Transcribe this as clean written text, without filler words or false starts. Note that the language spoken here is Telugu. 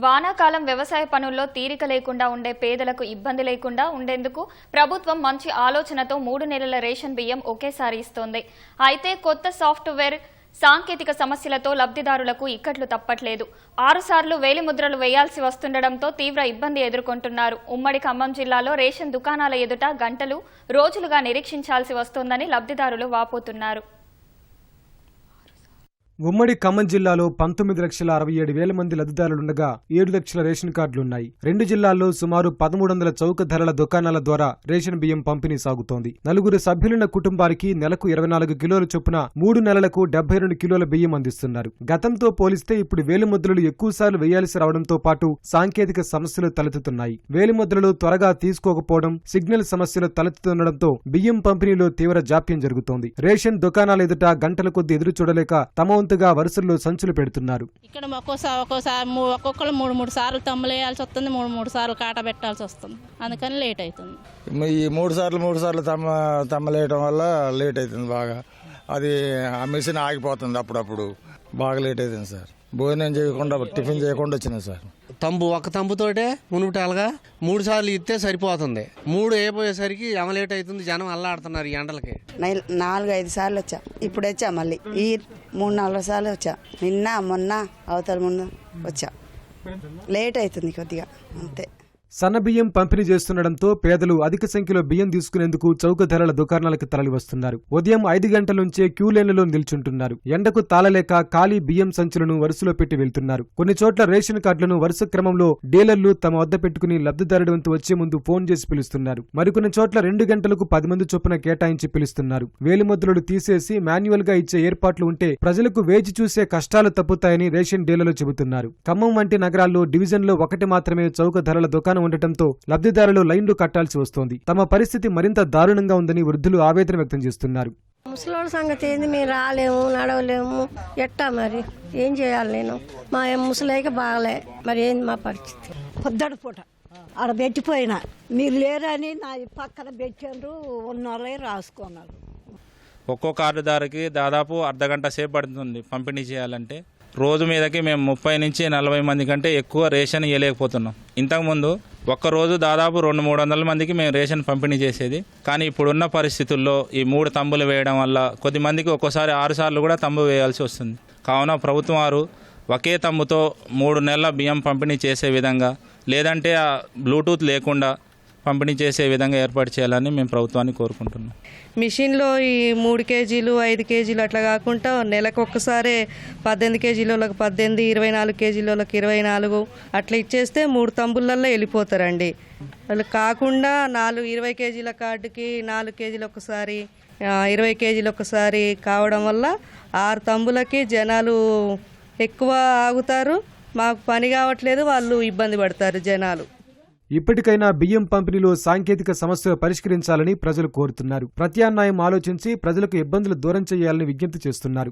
వానాకాలం వ్యవసాయ పనుల్లో తీరిక లేకుండా ఉండే పేదలకు ఇబ్బంది లేకుండా ఉండేందుకు ప్రభుత్వం మంచి ఆలోచనతో 3 నెలల రేషన్ బియ్యం ఒకేసారి ఇస్తోంది. అయితే కొత్త సాఫ్ట్వేర్ సాంకేతిక సమస్యలతో లబ్ధిదారులకు ఇక్కట్లు తప్పట్లేదు. 6 సార్లు వేలిముద్రలు వేయాల్సి వస్తుండటంతో తీవ్ర ఇబ్బంది ఎదుర్కొంటున్నారు. ఉమ్మడి ఖమ్మం జిల్లాలో రేషన్ దుకాణాల ఎదుట గంటలు రోజులుగా నిరీక్షించాల్సి వస్తోందని లబ్ధిదారులు వాపోతున్నారు. ఉమ్మడి ఖమ్మం జిల్లాలో 19,67,000 మంది లబ్ధిదారులుండగా 7 లక్షల రేషన్ కార్డులున్నాయి. 2 జిల్లాల్లో సుమారు 1,300 చౌక ధరల దుకాణాల ద్వారా రేషన్ బియ్యం పంపిణీ సాగుతోంది. 4 సభ్యులున్న కుటుంబానికి నెలకు 24 కిలోల చొప్పున 3 నెలలకు 72 కిలోల బియ్యం అందిస్తున్నారు. గతంతో పోలిస్తే ఇప్పుడు వేలిముద్రలు ఎక్కువసార్లు వేయాల్సి రావడంతో పాటు సాంకేతిక సమస్యలు తలెత్తుతున్నాయి. వేలిముద్రలు త్వరగా తీసుకోకపోవడం, సిగ్నల్ సమస్యలు తలెత్తుతుండటంతో బియ్యం పంపిణీలో తీవ్ర జాప్యం జరుగుతోంది. రేషన్ దుకాణాల ఎదుట గంటల కొద్దీ ఎదురు చూడలేక తమ వరుసల్లో సంచులు పెడుతున్నారు. ఇక్కడ ఒక్కొక్కరు 3 సార్లు తమ్మలేయాల్సి వస్తుంది, 3 సార్లు కాట పెట్టాల్సి వస్తుంది. అందుకని లేట్ అవుతుంది. ఈ 3 సార్లు తమ్మలేయడం వల్ల లేట్ అవుతుంది బాగా. అది ఆ మిషన్ ఆగిపోతుంది, అప్పుడప్పుడు బాగా లేట్ అవుతుంది సార్. భోజనం చేయకుండా టిఫిన్ చేయకుండా వచ్చినాయి సార్. ఒక తంబుతోటే మునుగుటాలుగా 3 సార్లు ఇస్తే సరిపోతుంది. 3 అయిపోయేసరికి లేట్ అవుతుంది. జనం అల్లాడుతున్నారు ఈ ఎండలకి. 4-5 సార్లు వచ్చా, ఇప్పుడు వచ్చా, మళ్ళీ ఈ 3-4 సార్లు వచ్చా. నిన్న మొన్న అవతల ముందు వచ్చా. లేట్ అవుతుంది కొద్దిగా, అంతే. సన్నబియ్యం పంపిణీ చేస్తుండటంతో పేదలు అధిక సంఖ్యలో బియ్యం తీసుకునేందుకు చౌక ధరల దుకాణాలకు తరలివస్తున్నారు. ఉదయం 5 గంటల నుంచే క్యూలైన్లలో నిల్చుంటున్నారు. ఎండకు తాళలేక ఖాళీ బియ్యం సంచులను వరుసలో పెట్టి వెళ్తున్నారు. కొన్ని చోట్ల రేషన్ కార్డులను వరుస క్రమంలో డీలర్లు తమ వద్ద పెట్టుకుని లబ్ధిదారుడి వంతు వచ్చే ముందు ఫోన్ చేసి పిలుస్తున్నారు. మరికొన్ని చోట్ల 2 గంటలకు 10 మంది చొప్పున కేటాయించి పిలుస్తున్నారు. వేలిముద్రలు తీసేసి మాన్యువల్ గా ఇచ్చే ఏర్పాట్లు ఉంటే ప్రజలకు వేచి చూసే కష్టాలు తప్పుతాయని రేషన్ డీలర్లు చెబుతున్నారు. ఖమ్మం వంటి నగరాల్లో డివిజన్లో 1 మాత్రమే చౌక ధరల దుకాణం ఉండటంతో లబ్ధిదారులు లైన్లు కట్టాల్సి వస్తోంది. తమ పరిస్థితి మరింత దారుణంగా ఉందని వృద్ధులు ఆవేదన వ్యక్తం చేస్తున్నారు. ముసలోళ్ళ సంగతి ఏంది, మేము రాలేము, నడవలేము, ఎట్టా మరి ఏం చేయాలి? నేను మా ముసలేక బాగలే, మరి ఏంది మా పరిస్థితి? పొద్దడు పూట ఆడ పెట్టిపోయినా మీరు లేరని నా పక్కన పెట్టారు, ఉన్నోళ్ళే రాసుకున్నారు. ఒక్కో కార్డుదారికి దాదాపు అర్ధగంట సేపు పడుతుంది పంపిణీ చేయాలంటే. రోజు మీదకి మేము 30 నుంచి 40 మంది కంటే ఎక్కువ రేషన్ ఇవ్వలేకపోతున్నాం. ఇంతకుముందు ఒక్కరోజు దాదాపు 200-300 మందికి మేము రేషన్ పంపిణీ చేసేది. కానీ ఇప్పుడున్న పరిస్థితుల్లో ఈ 3 తంబులు వేయడం వల్ల కొద్దిమందికి ఒక్కోసారి 6 సార్లు కూడా తంబు వేయాల్సి వస్తుంది. కావున ప్రభుత్వం వారు ఒకే తంబుతో 3 నెలల బియ్యం పంపిణీ చేసే విధంగా, లేదంటే ఆ బ్లూటూత్ లేకుండా పంపిణీ చేసే విధంగా ఏర్పాటు చేయాలని మేము ప్రభుత్వాన్ని కోరుకుంటున్నాం. మిషన్లో ఈ 3 కేజీలు 5 కేజీలు అట్లా కాకుండా నెలకు ఒక్కసారే 18 కేజీలకు 18, 24 కేజీలకు 24 అట్లా ఇచ్చేస్తే 3 తంబులలో వెళ్ళిపోతారండి. వాళ్ళు కాకుండా 20 కేజీల కార్డుకి 4 కేజీలు ఒకసారి, 20 కేజీలు ఒకసారి కావడం వల్ల 6 తంబులకి జనాలు ఎక్కువ ఆగుతారు. మాకు పని కావట్లేదు, వాళ్ళు ఇబ్బంది పడతారు జనాలు. ఇప్పటికైనా బియ్యం పంపిణీలో సాంకేతిక సమస్య పరిష్కరించాలని ప్రజలు కోరుతున్నారు. ప్రత్యామ్నాయం ఆలోచించి ప్రజలకు ఇబ్బందులు దూరం చేయాలని విజ్ఞప్తి చేస్తున్నారు.